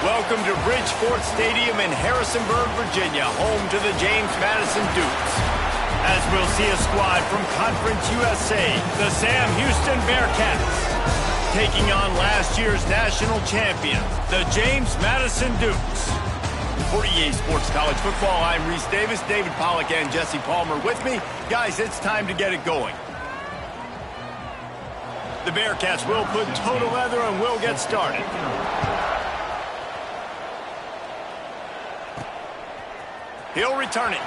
Welcome to Bridgeport Stadium in Harrisonburg, Virginia, home to the James Madison Dukes. As we'll see a squad from Conference USA, the Sam Houston Bearcats, taking on last year's national champions, the James Madison Dukes. For EA Sports College Football, I'm Reese Davis, David Pollack, and Jesse Palmer with me. Guys, it's time to get it going. The Bearcats will put toe to leather and we'll get started. He'll return it.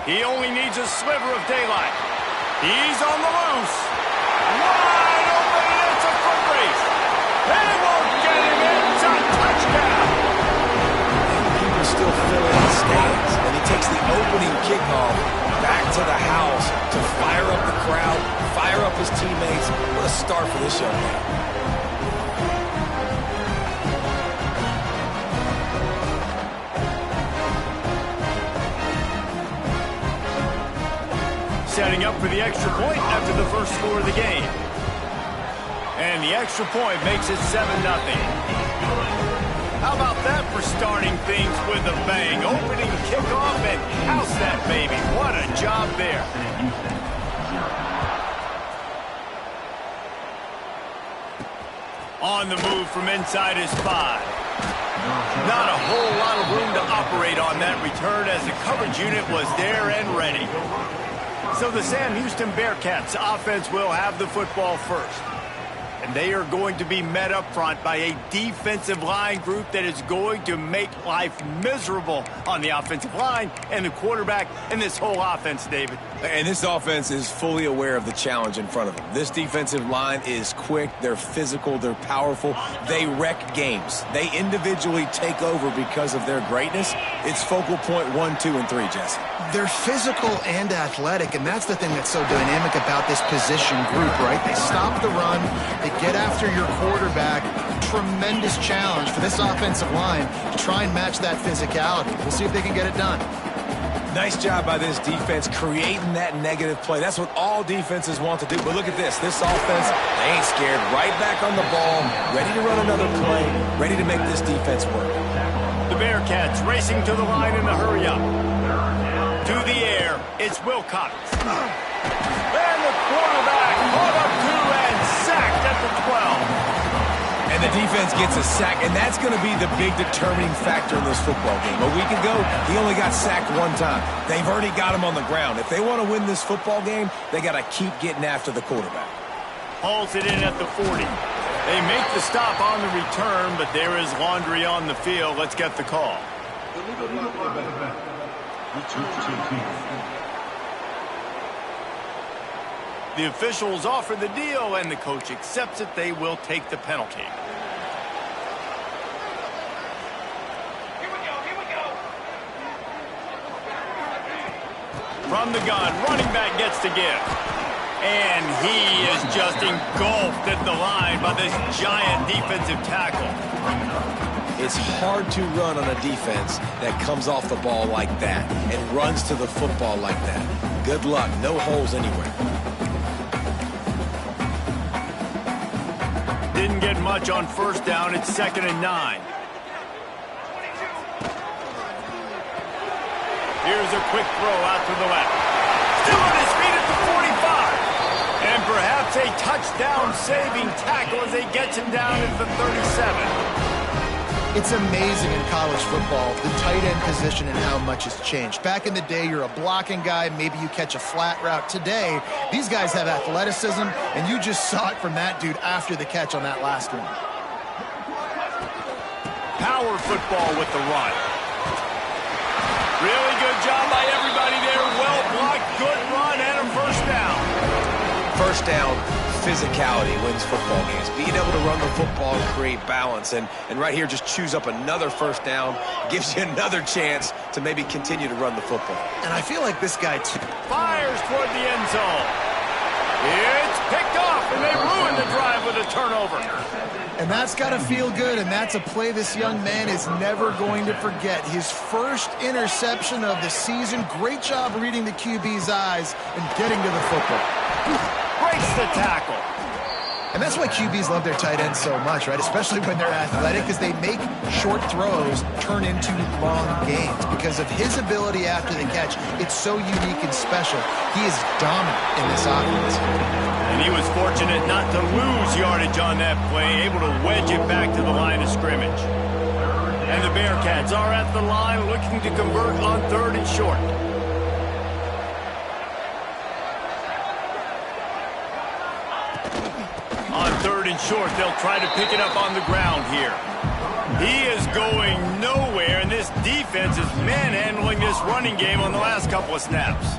He only needs a sliver of daylight. He's on the loose. Wide open, and it's a foot race. They won't get him. It's a touchdown. People still fill in the stands, and he takes the opening kickoff back to the house to fire up the crowd, fire up his teammates. What a start for this young man. Setting up for the extra point after the first score of the game. And the extra point makes it 7-0. How about that for starting things with a bang? Opening kickoff and house that baby. What a job there. On the move from inside his 5. Not a whole lot of room to operate on that return as the coverage unit was there and ready. So the Sam Houston Bearcats offense will have the football first. And they are going to be met up front by a defensive line group that is going to make life miserable on the offensive line and the quarterback and this whole offense, David. And this offense is fully aware of the challenge in front of them. This defensive line is quick, they're physical, they're powerful, they wreck games. They individually take over because of their greatness. It's focal point 1, 2, and 3, Jesse. They're physical and athletic, and that's the thing that's so dynamic about this position group, right? They stop the run, they get after your quarterback. Tremendous challenge for this offensive line to try and match that physicality. We'll see if they can get it done. Nice job by this defense creating that negative play. That's what all defenses want to do. But look at this. This offense, they ain't scared. Right back on the ball, ready to run another play, ready to make this defense work. The Bearcats racing to the line in a hurry up. To the air, it's Wilcox. And the quarterback caught up to and sacked at the 12. And the defense gets a sack, and that's going to be the big determining factor in this football game. A week ago, he only got sacked 1 time. They've already got him on the ground. If they want to win this football game, they got to keep getting after the quarterback. Hauls it in at the 40. They make the stop on the return, but there is laundry on the field. Let's get the call. The officials offer the deal, and the coach accepts it. They will take the penalty. From the gun, running back gets to give. And he is just engulfed at the line by this giant defensive tackle. It's hard to run on a defense that comes off the ball like that and runs to the football like that. Good luck. No holes anywhere. Didn't get much on first down. It's 2nd and 9. Here's a quick throw out to the left. Still on his feet at the 45. And perhaps a touchdown-saving tackle as they get him down at the 37. It's amazing in college football, the tight end position and how much has changed. Back in the day, you're a blocking guy, maybe you catch a flat route. Today, these guys have athleticism, and you just saw it from that dude after the catch on that last one. Power football with the run. Really good job by everybody there. Well blocked, good run, and a first down. First down, physicality wins football games. Being able to run the football and create balance. And right here, just choose up another first down. Gives you another chance to maybe continue to run the football. And I feel like this guy fires toward the end zone. It's picked off, and they ruin the drive with a turnover. And that's got to feel good, and that's a play this young man is never going to forget. His first interception of the season. Great job reading the QB's eyes and getting to the football. Breaks the tackle. And that's why QBs love their tight ends so much, right? Especially when they're athletic, because they make short throws turn into long gains. Because of his ability after the catch, it's so unique and special. He is dominant in this offense. And he was fortunate not to lose yardage on that play, able to wedge it back to the line of scrimmage. And the Bearcats are at the line looking to convert on 3rd and short. On 3rd and short, they'll try to pick it up on the ground here. He is going nowhere, and this defense is manhandling this running game on the last couple of snaps.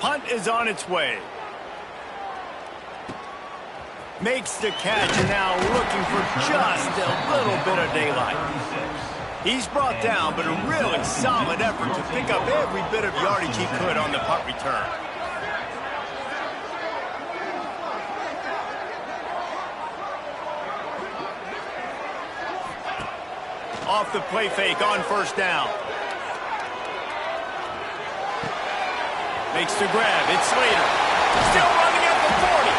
Punt is on its way. Makes the catch, and now looking for just a little bit of daylight. He's brought down, but a really solid effort to pick up every bit of yardage he could on the punt return. Off the play fake on 1st down. Makes the grab. It's Slater. Still running at the 40.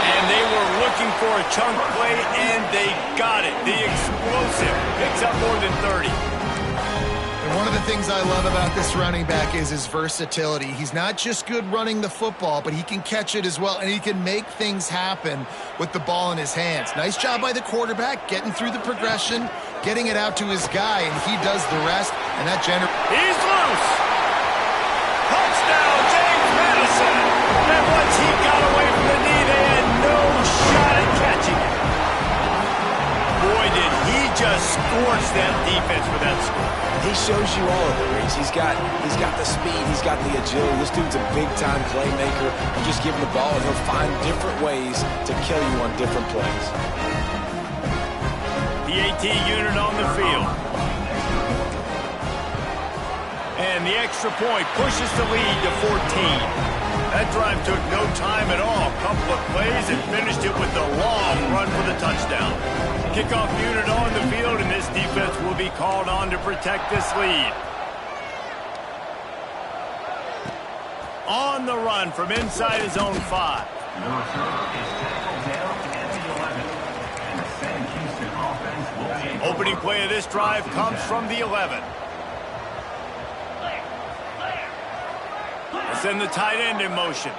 And they were looking for a chunk play, and they got it. The explosive picks up more than 30. And one of the things I love about this running back is his versatility. He's not just good running the football, but he can catch it as well, and he can make things happen with the ball in his hands. Nice job by the quarterback, getting through the progression, getting it out to his guy, and he does the rest, and that generates... He's loose! Touchdown, James Madison! And once he got away from the knee, they had no shot at catching it. Boy, did he just scorch that defense for that score. He shows you all of it, Reese. He's got the speed, he's got the agility. This dude's a big-time playmaker. You just give him the ball, and he'll find different ways to kill you on different plays. The AT unit on the field. And the extra point pushes the lead to 14. That drive took no time at all. Couple of plays and finished it with a long run for the touchdown. Kickoff unit on the field, and this defense will be called on to protect this lead. On the run from inside his own 5. Opening play of this drive comes from the 11. Send the tight end in motion.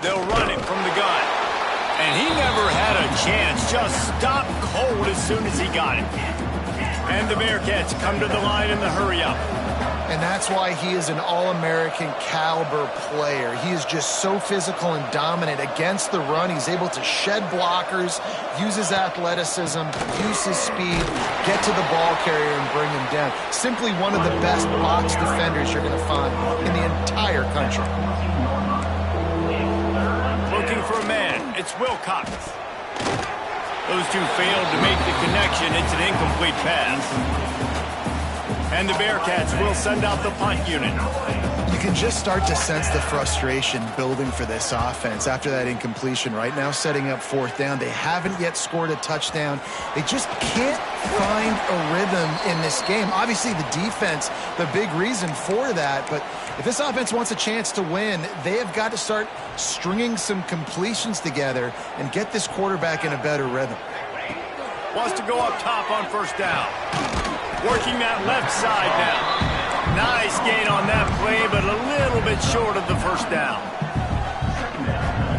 They'll run it from the gun. And he never had a chance. Just stopped cold as soon as he got it. And the Bearcats come to the line in the hurry-up. And that's why he is an All-American caliber player. He is just so physical and dominant against the run. He's able to shed blockers, use his athleticism, use his speed, get to the ball carrier and bring him down. Simply one of the best box defenders you're going to find in the entire country. Looking for a man. It's Wilcox. Those two failed to make the connection. It's an incomplete pass. And the Bearcats will send out the punt unit. You can just start to sense the frustration building for this offense after that incompletion. Right now, setting up 4th down. They haven't yet scored a touchdown. They just can't find a rhythm in this game. Obviously, the defense, the big reason for that. But if this offense wants a chance to win, they have got to start stringing some completions together and get this quarterback in a better rhythm. Wants to go up top on 1st down. Working that left side now. Nice gain on that play, but a little bit short of the 1st down.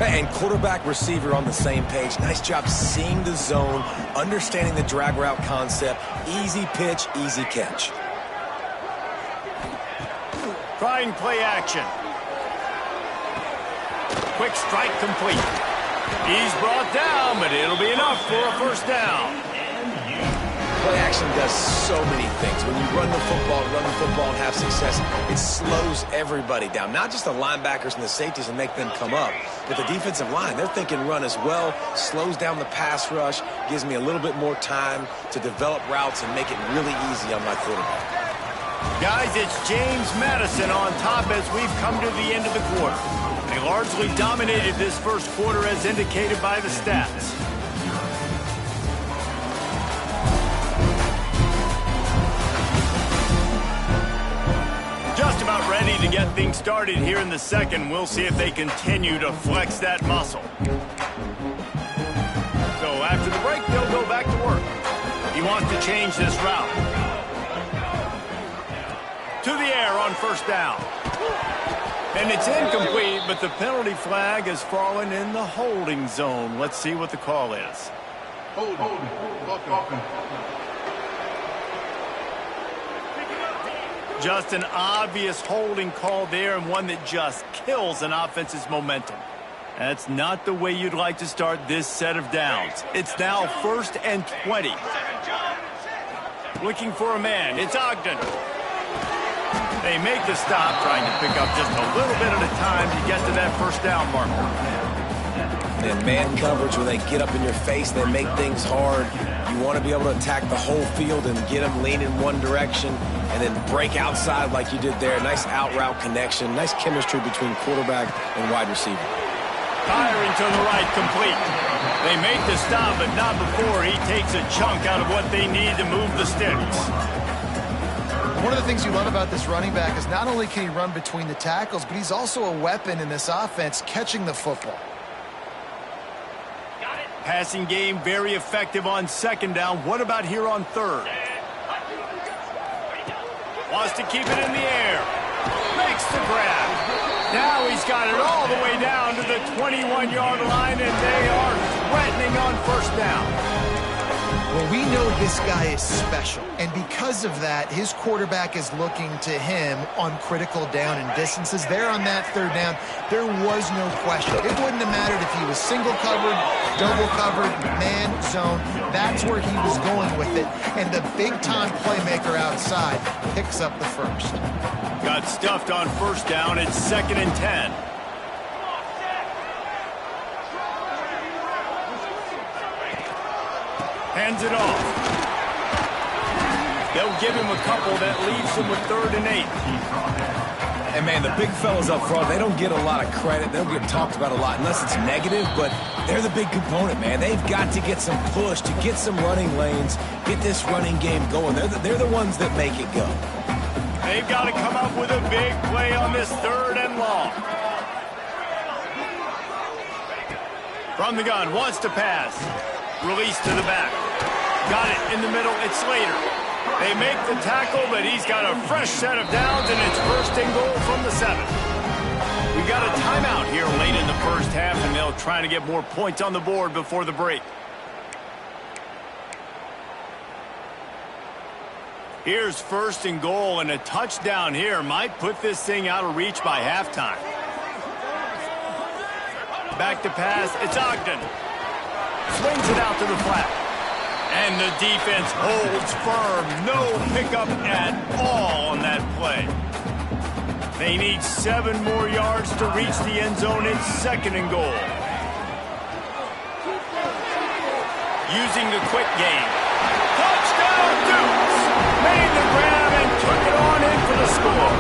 And quarterback receiver on the same page. Nice job seeing the zone, understanding the drag route concept. Easy pitch, easy catch. Trying play action. Quick strike complete. He's brought down, but it'll be enough for a 1st down. Play action does so many things. When you run the football and have success, it slows everybody down. Not just the linebackers and the safeties and make them come up, but the defensive line. They're thinking run as well, slows down the pass rush, gives me a little bit more time to develop routes and make it really easy on my quarterback. Guys, it's James Madison on top as we've come to the end of the quarter. They largely dominated this 1st quarter as indicated by the stats. Just about ready to get things started here in the second. We'll see if they continue to flex that muscle. So after the break, they'll go back to work. He wants to change this route. To the air on first down. And it's incomplete, but the penalty flag has fallen in the holding zone. Let's see what the call is. Just an obvious holding call there, and one that just kills an offense's momentum. That's not the way you'd like to start this set of downs. It's now 1st and 20. Looking for a man. It's Ogden. They make the stop, trying to pick up just a little bit at a time to get to that first down marker. And man coverage, when they get up in your face, they make things hard. You want to be able to attack the whole field and get them lean in one direction and then break outside like you did there. Nice out route connection, nice chemistry between quarterback and wide receiver. Firing to the right, complete. They make the stop, but not before he takes a chunk out of what they need to move the sticks. One of the things you love about this running back is not only can he run between the tackles, but he's also a weapon in this offense catching the football. Passing game very effective on second down. What about here on third? Wants to keep it in the air. Makes the grab. Now he's got it all the way down to the 21-yard line, and they are threatening on first down. Well, we know this guy is special, and because of that, his quarterback is looking to him on critical down and distances. There on that third down, there was no question. It wouldn't have mattered if he was single covered, double covered, man, zone. That's where he was going with it, and the big-time playmaker outside picks up the first. Got stuffed on first down. It's 2nd and 10. Hands it off. They'll give him a couple that leaves him with 3rd and 8. And, man, the big fellas up front, they don't get a lot of credit. They don't get talked about a lot unless it's negative, but they're the big component, man. They've got to get some push, to get some running lanes, get this running game going. They're the ones that make it go. They've got to come up with a big play on this 3rd and long. From the gun, wants to pass. Release to the back. Got it in the middle. It's Slater. They make the tackle, but he's got a fresh set of downs, and it's 1st and goal from the 7. We got a timeout here late in the first half, and they'll try to get more points on the board before the break. Here's 1st and goal, and a touchdown here might put this thing out of reach by halftime. Back to pass. It's Ogden. Swings it out to the flat. And the defense holds firm. No pickup at all on that play. They need 7 more yards to reach the end zone. It's 2nd and goal. Using the quick game. Touchdown, Dukes! Made the grab and took it on in for the score.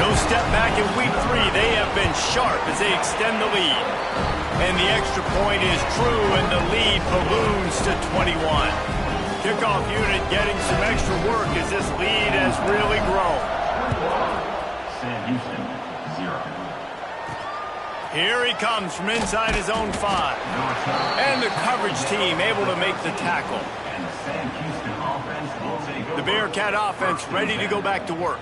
No step back in week 3. They have been sharp as they extend the lead. And the extra point is true, and the lead balloons to 21. Kickoff unit getting some extra work as this lead has really grown. Sam Houston, 0. Here he comes from inside his own 5. And the coverage team able to make the tackle. And the Sam Houston offense will take over. The Bearcat offense ready to go back to work.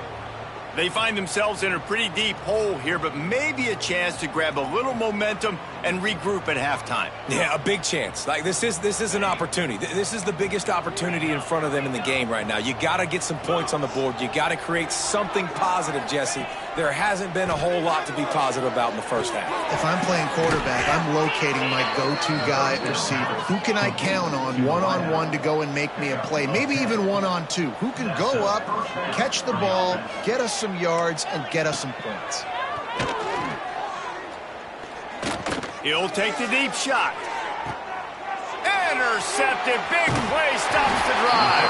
They find themselves in a pretty deep hole here, but maybe a chance to grab a little momentum and regroup at halftime. Yeah, a big chance. Like, this is an opportunity. This is the biggest opportunity in front of them in the game right now. You got to get some points on the board. You got to create something positive, Jesse. There hasn't been a whole lot to be positive about in the first half. If I'm playing quarterback, I'm locating my go-to guy at receiver. Who can I count on one-on-one to go and make me a play? Maybe even one-on-two. Who can go up, catch the ball, get us some yards, and get us some points? He'll take the deep shot. Intercepted. Big play stops the drive.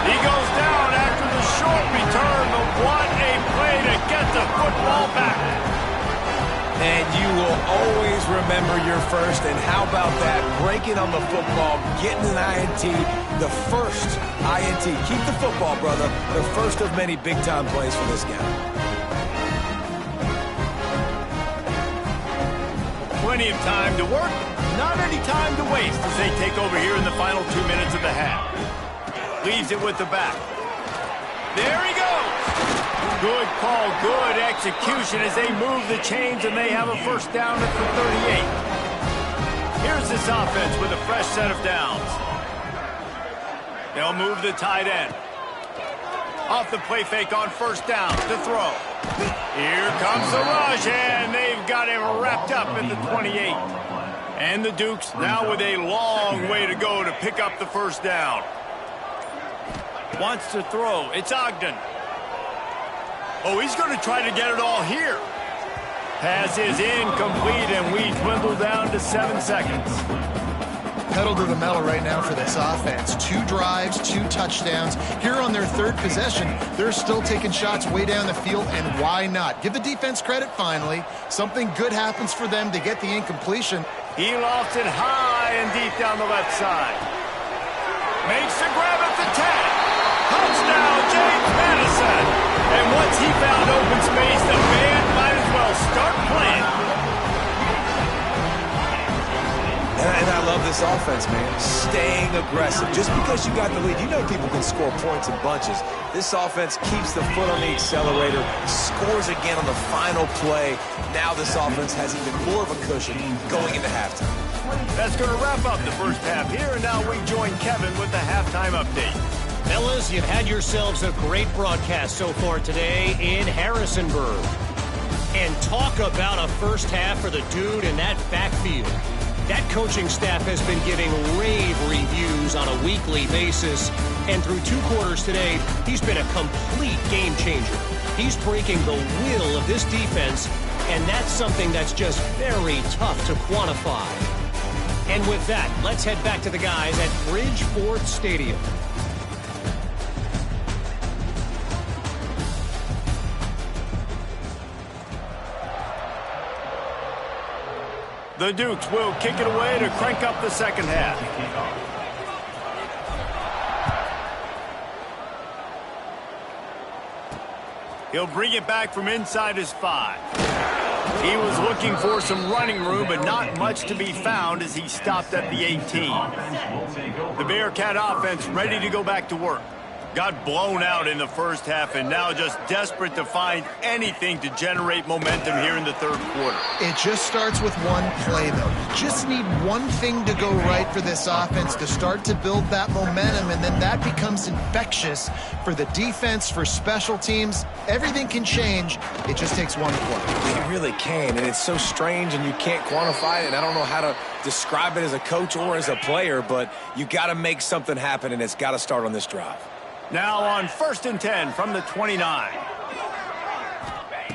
He goes down after the short return, but what a play to get the football back. And you will always remember your first. And how about that? Breaking on the football, getting an INT, the first INT. Keep the football, brother. The first of many big-time plays for this guy. Plenty of time to work, not any time to waste as they take over here in the final 2 minutes of the half. Leaves it with the back. There he goes. Good call, good execution as they move the chains and they have a first down at the 38. Here's this offense with a fresh set of downs. They'll move the tight end. Off the play fake on first down to throw. Here comes the rush, and they've got him wrapped up at the 28. And the Dukes now with a long way to go to pick up the first down. Wants to throw. It's Ogden. Oh, he's going to try to get it all here. Pass is incomplete, and we dwindle down to 7 seconds. Pedal to the metal right now for this offense. 2 drives, 2 touchdowns. Here on their third possession, they're still taking shots way down the field, and why not? Give the defense credit finally. Something good happens for them to get the incompletion. He lofts it high and deep down the left side. Makes the grab at the 10. Touchdown, James Madison. And once he found open space, the band might as well start playing. And I love this offense, man. Staying aggressive. Just because you got the lead, you know people can score points in bunches. This offense keeps the foot on the accelerator, scores again on the final play. Now this offense has even more of a cushion going into halftime. That's going to wrap up the first half here, and now we join Kevin with the halftime update. Fellas, you've had yourselves a great broadcast so far today in Harrisonburg. And talk about a first half for the dude in that backfield. That coaching staff has been giving rave reviews on a weekly basis. And through 2 quarters today, he's been a complete game changer. He's breaking the will of this defense, and that's something that's just very tough to quantify. And with that, let's head back to the guys at Bridgeforth Stadium. The Dukes will kick it away to crank up the second half. He'll bring it back from inside his 5. He was looking for some running room, but not much to be found as he stopped at the 18. The Bearcat offense ready to go back to work. Got blown out in the first half and now just desperate to find anything to generate momentum here in the third quarter. It just starts with one play, though. Just need one thing to go right for this offense to start to build that momentum, and then that becomes infectious for the defense, for special teams. Everything can change. It just takes one play. It really can, and it's so strange, and you can't quantify it, and I don't know how to describe it as a coach or as a player, but you got to make something happen, and it's got to start on this drive. Now on 1st and 10 from the 29.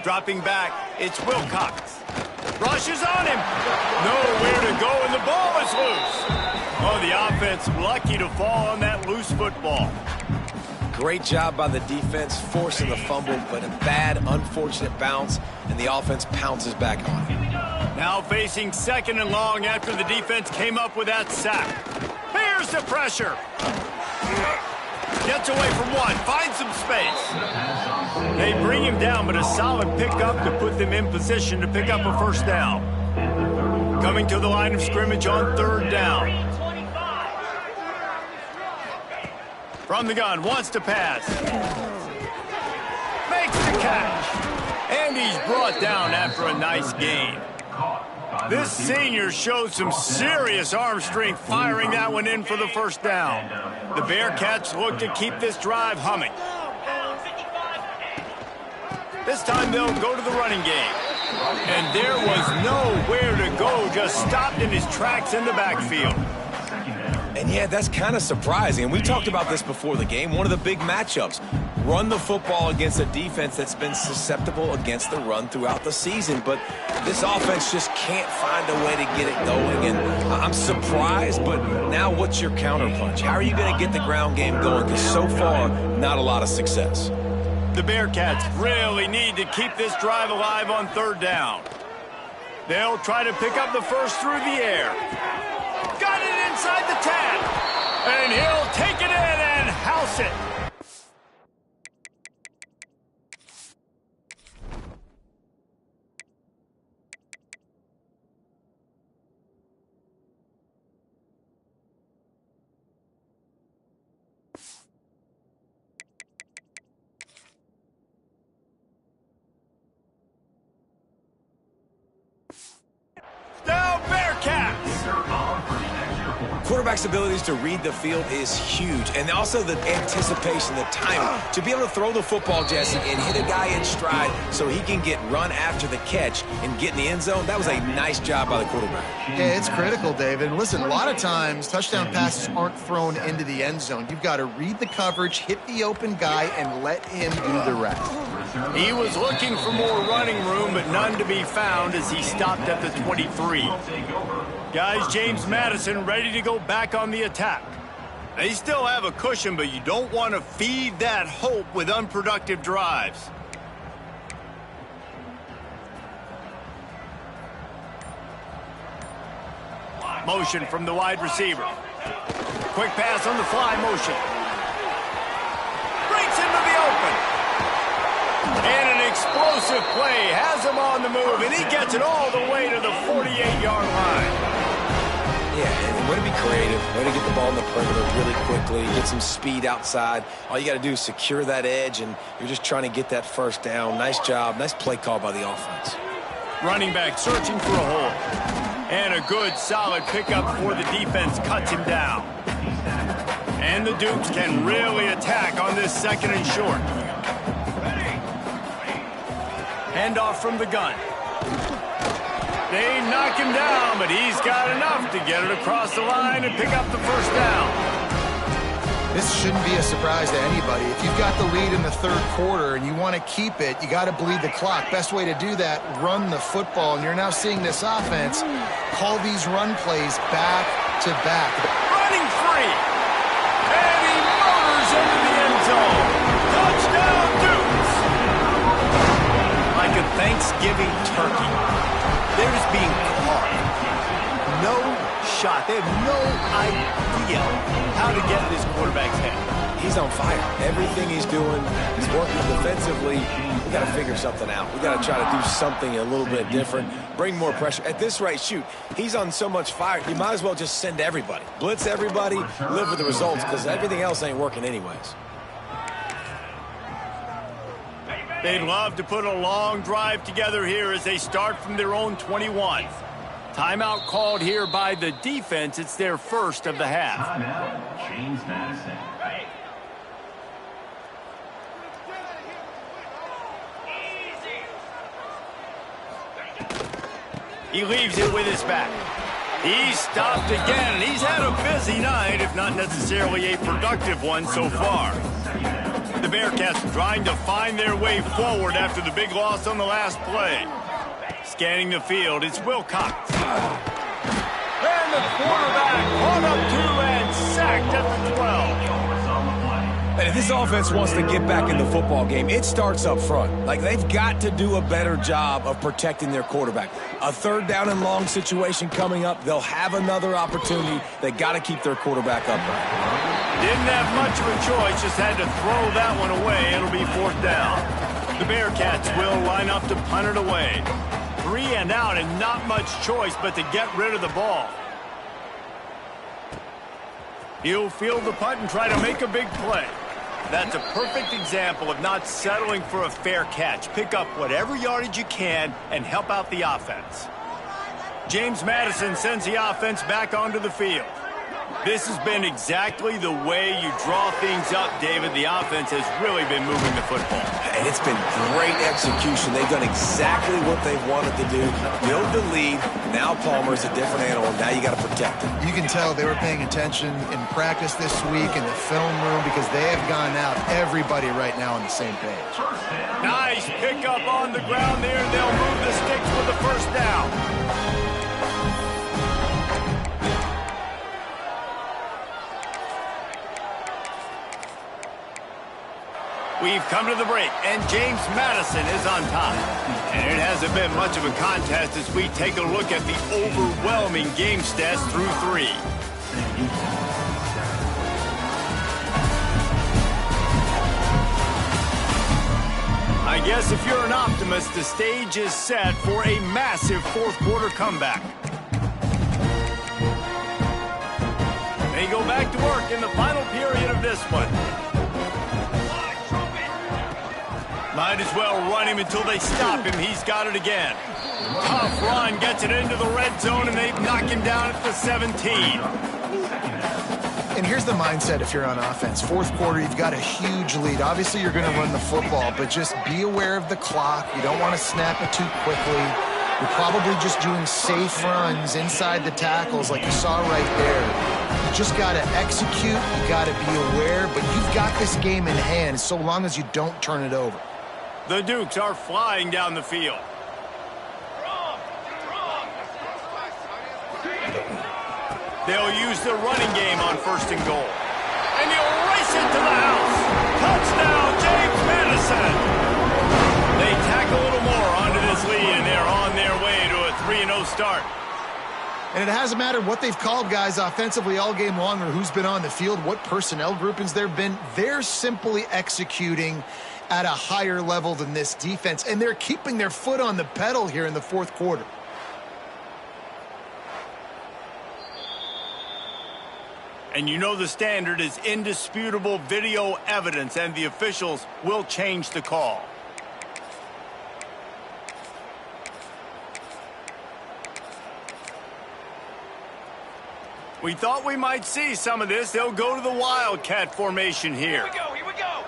Dropping back, it's Wilcox. Rushes on him. Nowhere to go, and the ball is loose. Oh, the offense lucky to fall on that loose football. Great job by the defense forcing the fumble, but a bad, unfortunate bounce, and the offense pounces back on it. Now facing 2nd and long after the defense came up with that sack. Here's the pressure. Gets away from one, finds some space. They bring him down, but a solid pickup to put them in position to pick up a first down. Coming to the line of scrimmage on 3rd down. From the gun, wants to pass. Makes the catch. And he's brought down after a nice gain. This senior showed some serious arm strength firing that one in for the first down. The Bearcats look to keep this drive humming. This time they'll go to the running game. And there was nowhere to go, just stopped in his tracks in the backfield. And yeah, that's kind of surprising. And we talked about this before the game. One of the big matchups. Run the football against a defense that's been susceptible against the run throughout the season. But this offense just can't find a way to get it going. And I'm surprised, but now what's your counterpunch? How are you going to get the ground game going? Because so far, not a lot of success. The Bearcats really need to keep this drive alive on 3rd down. They'll try to pick up the first through the air. Got it inside the 10. And he'll take it in and house it. Down Bearcats! Quarterback's abilities to read the field is huge, and also the anticipation, the timing. To be able to throw the football, Jesse, and hit a guy in stride so he can get run after the catch and get in the end zone, that was a nice job by the quarterback. Yeah, it's critical, David. And listen, a lot of times touchdown passes aren't thrown into the end zone. You've got to read the coverage, hit the open guy, and let him do the rest. He was looking for more running room, but none to be found as he stopped at the 23. Guys, James Madison ready to go back on the attack. They still have a cushion, but you don't want to feed that hope with unproductive drives. Motion from the wide receiver. Quick pass on the fly motion. Breaks into the open. And an explosive play has him on the move, and he gets it all the way to the 48-yard line. Yeah, and way to be creative, way to get the ball in the perimeter really quickly, get some speed outside. All you got to do is secure that edge, and you're just trying to get that first down. Nice job. Nice play call by the offense. Running back searching for a hole. And a good, solid pickup before the defense cuts him down. And the Dukes can really attack on this second and short. Handoff from the gun. They knock him down, but he's got enough to get it across the line and pick up the first down. This shouldn't be a surprise to anybody. If you've got the lead in the third quarter and you want to keep it, you got to bleed the clock. Best way to do that, run the football. And you're now seeing this offense call these run plays back to back. Running free. And he motors into the end zone. Touchdown, Dukes. Like a Thanksgiving turkey. They're just being caught. No shot. They have no idea how to get in this quarterback's head. He's on fire. Everything he's doing, he's working defensively. We got to figure something out. We got to try to do something a little bit different, bring more pressure. At this rate, shoot, he's on so much fire, you might as well just send everybody. Blitz everybody, live with the results, because everything else ain't working anyways. They'd love to put a long drive together here as they start from their own 21. Timeout called here by the defense. It's their first of the half. Timeout, James Madison. He leaves it with his back. He's stopped again, and he's had a busy night, if not necessarily a productive one so far. The Bearcats trying to find their way forward after the big loss on the last play. Scanning the field, it's Wilcox. And the quarterback caught up to and sacked at the 12. And if this offense wants to get back in the football game, it starts up front. Like, they've got to do a better job of protecting their quarterback. A third down and long situation coming up. They'll have another opportunity. They got to keep their quarterback upright. Didn't have much of a choice, just had to throw that one away. It'll be fourth down. The Bearcats will line up to punt it away. 3 and out and not much choice but to get rid of the ball. He'll field the punt and try to make a big play. That's a perfect example of not settling for a fair catch. Pick up whatever yardage you can and help out the offense. James Madison sends the offense back onto the field. This has been exactly the way you draw things up, David. The offense has really been moving the football. And it's been great execution. They've done exactly what they wanted to do. Build the lead. Now Palmer's a different animal. Now you got to protect him. You can tell they were paying attention in practice this week in the film room because they have gone out, everybody right now on the same page. Nice pickup on the ground there. They'll move the sticks with the first down. We We've come to the break, and James Madison is on top. And it hasn't been much of a contest as we take a look at the overwhelming game stats through 3. I guess if you're an optimist, the stage is set for a massive fourth-quarter comeback. They go back to work in the final period of this one. Might as well run him until they stop him. He's got it again. Tough run, gets it into the red zone, and they knock him down at the 17. And here's the mindset if you're on offense. Fourth quarter, you've got a huge lead. Obviously, you're going to run the football, but just be aware of the clock. You don't want to snap it too quickly. You're probably just doing safe runs inside the tackles like you saw right there. You just got to execute. You got to be aware, but you've got this game in hand so long as you don't turn it over. The Dukes are flying down the field. They'll use the running game on 1st and goal. And he'll race it to the house. Touchdown, James Madison. They tack a little more onto this lead, and they're on their way to a 3-0 start. And it hasn't mattered what they've called guys offensively all game long or who's been on the field, what personnel groupings there have been. They're simply executing at a higher level than this defense, and they're keeping their foot on the pedal here in the fourth quarter. And you know the standard is indisputable video evidence, and the officials will change the call. We thought we might see some of this. They'll go to the Wildcat formation here. Here we go.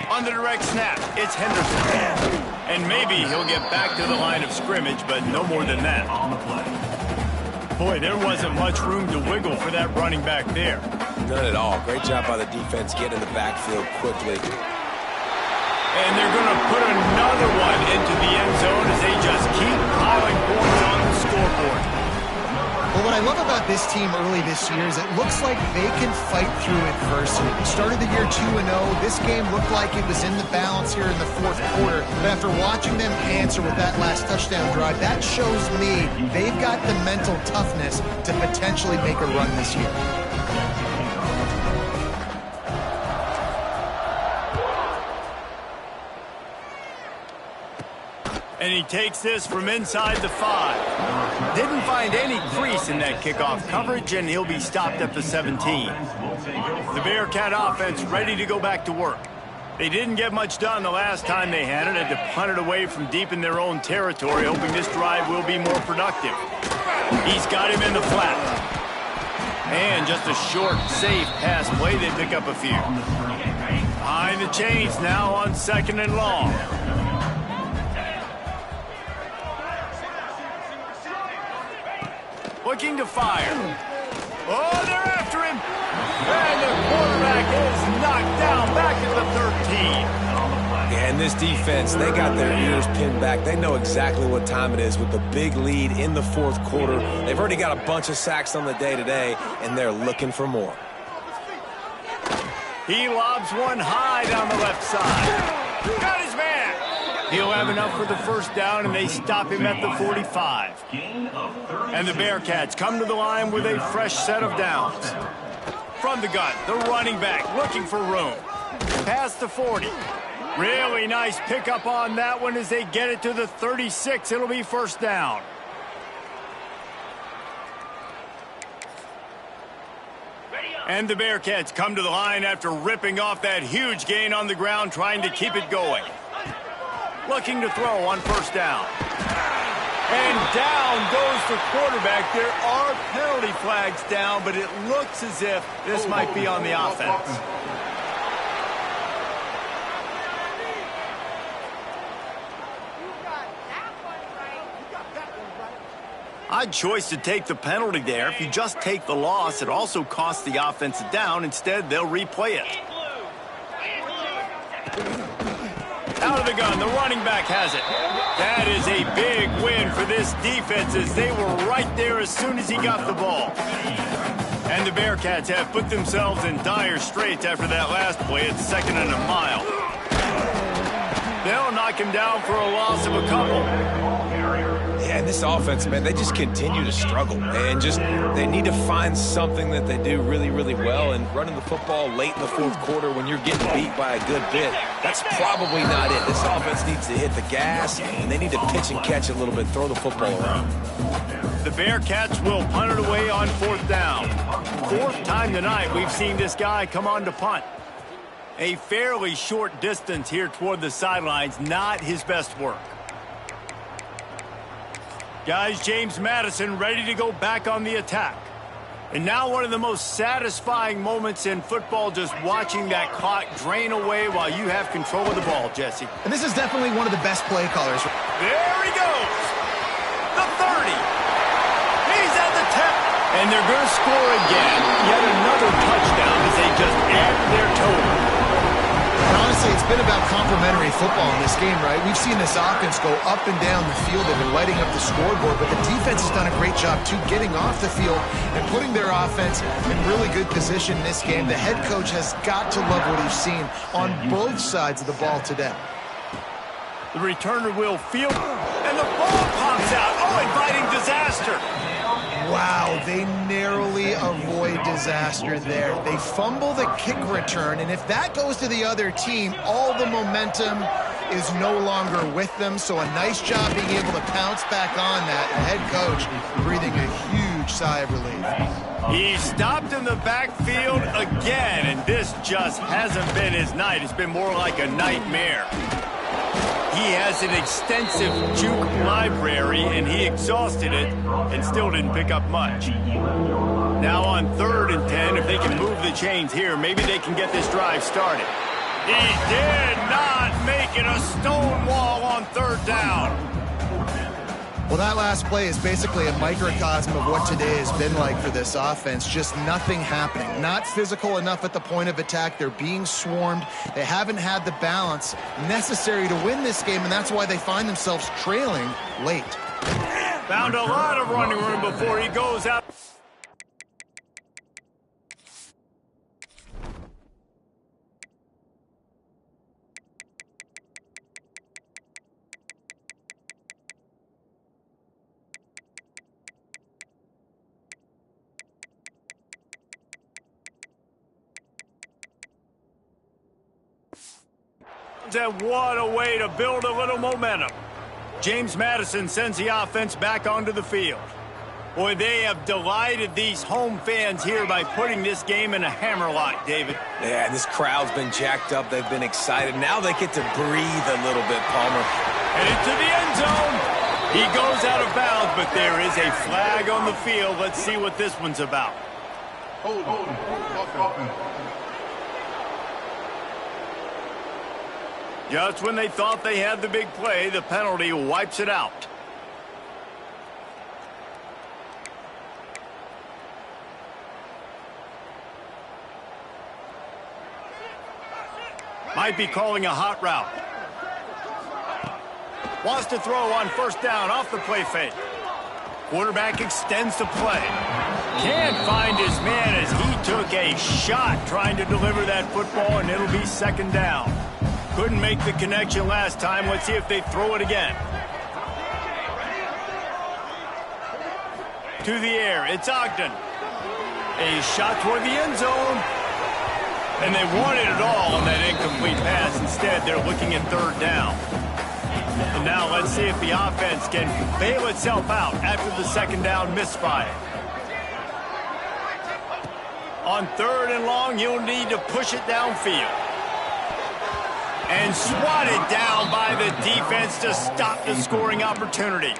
On the direct snap, it's Henderson. And maybe he'll get back to the line of scrimmage, but no more than that. On the play. Boy, there wasn't much room to wiggle for that running back there. None at all. Great job by the defense getting in the backfield quickly. And they're going to put another one into the end zone as they just keep piling points on the scoreboard. Well, what I love about this team early this year is it looks like they can fight through adversity. Started the year 2-0. This game looked like it was in the balance here in the fourth quarter. But after watching them answer with that last touchdown drive, that shows me they've got the mental toughness to potentially make a run this year. And he takes this from inside the 5. Didn't find any crease in that kickoff coverage, and he'll be stopped at the 17. The Bearcat offense ready to go back to work. They didn't get much done the last time they had it. Had to punt it away from deep in their own territory, hoping this drive will be more productive. He's got him in the flat. And just a short, safe pass play. They pick up a few. Behind the chains now on 2nd and long. Looking to fire. Oh, they're after him. And the quarterback is knocked down back at the 13. Yeah, and this defense, they got their ears pinned back. They know exactly what time it is with the big lead in the fourth quarter. They've already got a bunch of sacks on the day today, and they're looking for more. He lobs one high down the left side. Got his man. He'll have enough for the first down, and they stop him at the 45. And the Bearcats come to the line with a fresh set of downs. From the gun, the running back looking for room. Past the 40. Really nice pickup on that one as they get it to the 36. It'll be first down. And the Bearcats come to the line after ripping off that huge gain on the ground, trying to keep it going. Looking to throw on first down. And down goes the quarterback. There are penalty flags down, but it looks as if this might be on the offense. Odd choice to take the penalty there. If you just take the loss, it also costs the offense a down. Instead, they'll replay it. Out of the gun, the running back has it. That is a big win for this defense as they were right there as soon as he got the ball. And the Bearcats have put themselves in dire straits after that last play at 2nd and a mile. They'll knock him down for a loss of a couple. Yeah, and this offense, man, they just continue to struggle. And they need to find something that they do really, really well. And running the football late in the fourth quarter when you're getting beat by a good bit, that's probably not it. This offense needs to hit the gas, and they need to pitch and catch a little bit, throw the football around. The Bearcats will punt it away on fourth down. Fourth time tonight we've seen this guy come on to punt. A fairly short distance here toward the sidelines, not his best work. Guys, James Madison ready to go back on the attack. And now one of the most satisfying moments in football, just watching that clock drain away while you have control of the ball, Jesse. And this is definitely one of the best play callers. There he goes. The 30. He's at the 10. And they're going to score again. Yet another touchdown as they just added their total. And honestly, it's been about complementary football in this game, right? We've seen this offense go up and down the field. They've been lighting up the scoreboard, but the defense has done a great job, too, getting off the field and putting their offense in really good position in this game. The head coach has got to love what he's seen on both sides of the ball today. The returner will field, and the ball pops out. Oh, inviting disaster. Wow, they narrowly avoid disaster there. They fumble the kick return, and if that goes to the other team, all the momentum is no longer with them. So a nice job being able to pounce back on that. The head coach breathing a huge sigh of relief. He stopped in the backfield again, and this just hasn't been his night. It's been more like a nightmare. He has an extensive juke library, and he exhausted it and still didn't pick up much. Now on 3rd and 10, if they can move the chains here, maybe they can get this drive started. He did not make it a stone wall on 3rd down. Well, that last play is basically a microcosm of what today has been like for this offense. Just nothing happening. Not physical enough at the point of attack. They're being swarmed. They haven't had the balance necessary to win this game, and that's why they find themselves trailing late. Found a lot of running room before he goes out. And what a way to build a little momentum. James Madison sends the offense back onto the field. Boy, they have delighted these home fans here by putting this game in a hammerlock, David. Yeah, this crowd's been jacked up. They've been excited. Now they get to breathe a little bit, Palmer. And into the end zone. He goes out of bounds, but there is a flag on the field. Let's see what this one's about. Hold on. Just when they thought they had the big play, the penalty wipes it out. Might be calling a hot route. Wants to throw on 1st down off the play fake. Quarterback extends the play. Can't find his man as he took a shot trying to deliver that football, and it'll be 2nd down. Couldn't make the connection last time. Let's see if they throw it again. To the air, it's Ogden. A shot toward the end zone. And they wanted it all on that incomplete pass. Instead, they're looking at 3rd down. And now let's see if the offense can bail itself out after the 2nd down misfire. On 3rd and long, you'll need to push it downfield. And swatted down by the defense to stop the scoring opportunity.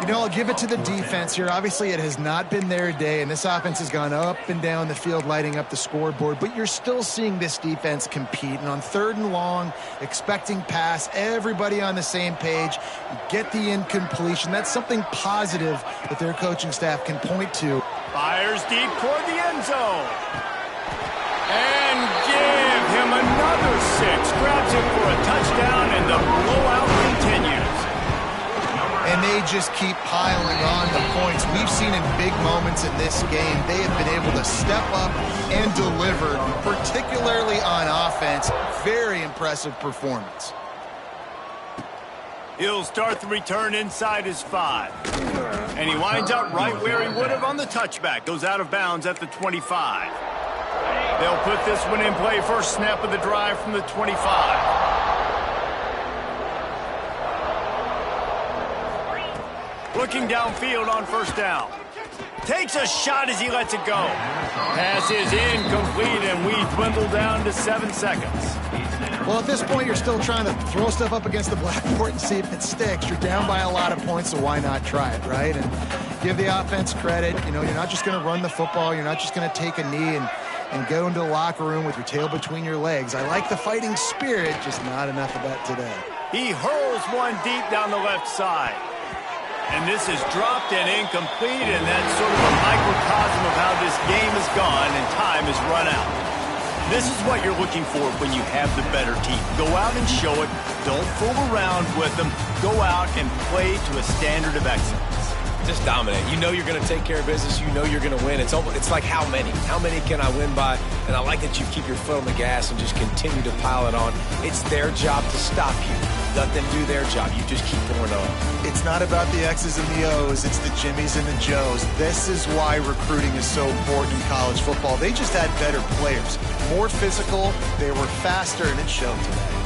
You know, I'll give it to the defense here. Obviously, it has not been their day, and this offense has gone up and down the field, lighting up the scoreboard. But you're still seeing this defense compete. And on 3rd and long, expecting pass, everybody on the same page, get the incompletion. That's something positive that their coaching staff can point to. Fires deep toward the end zone. And give him another 6. Grabs him for a touchdown, and the blowout continues. And they just keep piling on the points. We've seen in big moments in this game, they have been able to step up and deliver, particularly on offense. Very impressive performance. He'll start the return inside his 5. And he winds up right where he would have on the touchback. Goes out of bounds at the 25. They'll put this one in play first snap of the drive from the 25. Looking downfield on first down. Takes a shot as he lets it go. Pass is incomplete, and we dwindle down to 7 seconds. Well, at this point, you're still trying to throw stuff up against the blackboard and see if it sticks. You're down by a lot of points, so why not try it, right? And give the offense credit. You know, you're not just going to run the football. You're not just going to take a knee and go into the locker room with your tail between your legs. I like the fighting spirit, just not enough of that today. He hurls one deep down the left side. And this is dropped and incomplete, and that's sort of a microcosm of how this game has gone and time has run out. This is what you're looking for when you have the better team. Go out and show it. Don't fool around with them. Go out and play to a standard of excellence. Just dominate. You know you're going to take care of business. You know you're going to win. It's like how many? How many can I win by? And I like that you keep your foot on the gas and just continue to pile it on. It's their job to stop you. Let them do their job. You just keep going on. It's not about the X's and the O's. It's the Jimmies and the Joes. This is why recruiting is so important in college football. They just had better players, more physical. They were faster, and it showed today.